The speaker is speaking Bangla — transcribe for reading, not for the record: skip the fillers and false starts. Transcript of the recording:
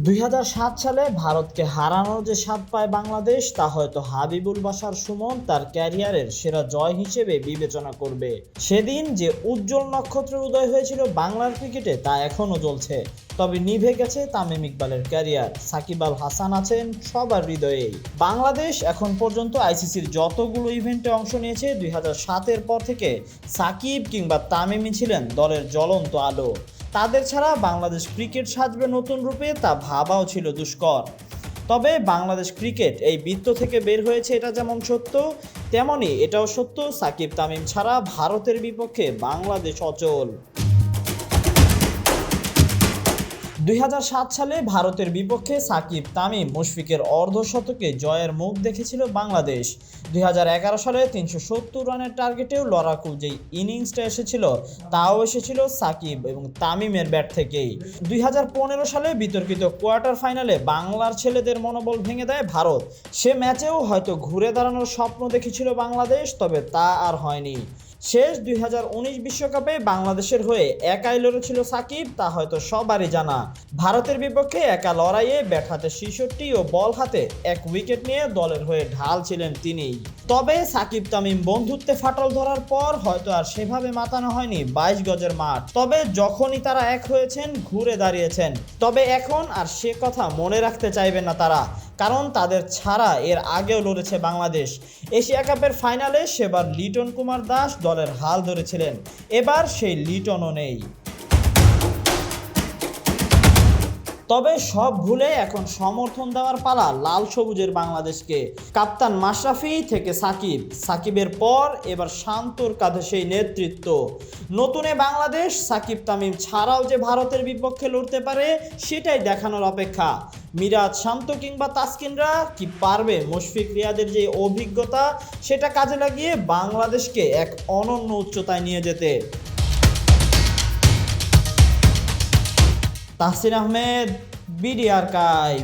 2007 সালে ভারতকে হারানোর যে স্বাদ পায় বাংলাদেশ, তা হয়তো হাবিবুল বাশার সুমন তার ক্যারিয়ারের সেরা জয় হিসেবে বিবেচনা করবে। সেদিন যে উজ্জ্বল নক্ষত্রের উদয় হয়েছিল বাংলার ক্রিকেটে, তা এখনও জ্বলছে। তবে নিভে গেছে তামিম ইকবালের ক্যারিয়ার। সাকিব আল হাসান আছেন সবার হৃদয়েই। বাংলাদেশ এখন পর্যন্ত আইসিসির যতগুলো ইভেন্টে অংশ নিয়েছে, 2007-এর পর থেকে সাকিব কিংবা তামিমই ছিলেন দলের জ্বলন্ত আলো। তাদের ছাড়া বাংলাদেশ ক্রিকেট সাজবে নতুন রূপে, তা ভাবাও ছিল দুষ্কর। তবে বাংলাদেশ ক্রিকেট এই বৃত্ত থেকে বের হয়েছে, এটা যেমন সত্য, তেমনই এটাও সত্য সাকিব তামিম ছাড়া ভারতের বিপক্ষে বাংলাদেশ অচল। 2007 সালে ভারতের বিপক্ষে সাকিব তামিম মুশফিকের অর্ধশতকে জয়ের মুখ দেখেছিল বাংলাদেশ। 2011 সালে 370 রানের টার্গেটেও লড়াকু যেই ইনিংসটা এসেছিল, তাও এসেছিল সাকিব এবং তামিমের ব্যাট থেকেই। 2015 সালে বিতর্কিত কোয়ার্টার ফাইনালে বাংলার ছেলেদের মনোবল ভেঙে দেয় ভারত। সে ম্যাচেও হয়তো ঘুরে দাঁড়ানোর স্বপ্ন দেখেছিল বাংলাদেশ, তবে তা আর হয়নি। শেষ 2019 বিশ্বকাপে বাংলাদেশের হয়ে একাই লড়েছিল সাকিব, তা হয়তো সবারই জানা। ভারতের বিপক্ষে একা লড়াইয়ে ব্যাট হাতে 66 ও বল হাতে 1 উইকেট নিয়ে দলের হয়ে ঢাল ছিলেন তিনিই। তবে সাকিব তামিম বন্ধুত্বে ফাটল ধরার পর হয়তো আর সেভাবে মাতানো হয়নি 22 গজের মাঠ। তবে যখনই তারা এক হয়েছেন, ঘুরে দাঁড়িয়েছেন। তবে এখন আর সে কথা মনে রাখতে চাইবেন না তারা, কারণ তাদের ছাড়া এর আগেও লড়েছে বাংলাদেশ। এশিয়া কাপের ফাইনালে সেবার লিটন কুমার দাস দলের হাল ধরেছিলেন, এবার সেই লিটনও নেই। তবে সব ভুলে এখন সমর্থন দেওয়ার পালা লাল সবুজের বাংলাদেশকে। কাপ্তান মাশরাফি থেকে সাকিবের পর এবার শান্তর কাঁধে সেই নেতৃত্ব। নতুনে বাংলাদেশ সাকিব তামিম ছাড়াও যে ভারতের বিপক্ষে লড়তে পারে, সেটাই দেখানোর অপেক্ষা। মিরাজ, শান্ত কিংবা তাসকিনরা কি পারবে মুশফিক রিয়াদের যে অভিজ্ঞতা, সেটা কাজে লাগিয়ে বাংলাদেশকে এক অনন্য উচ্চতায় নিয়ে যেতে? Tahsin Ahmed, BD archive.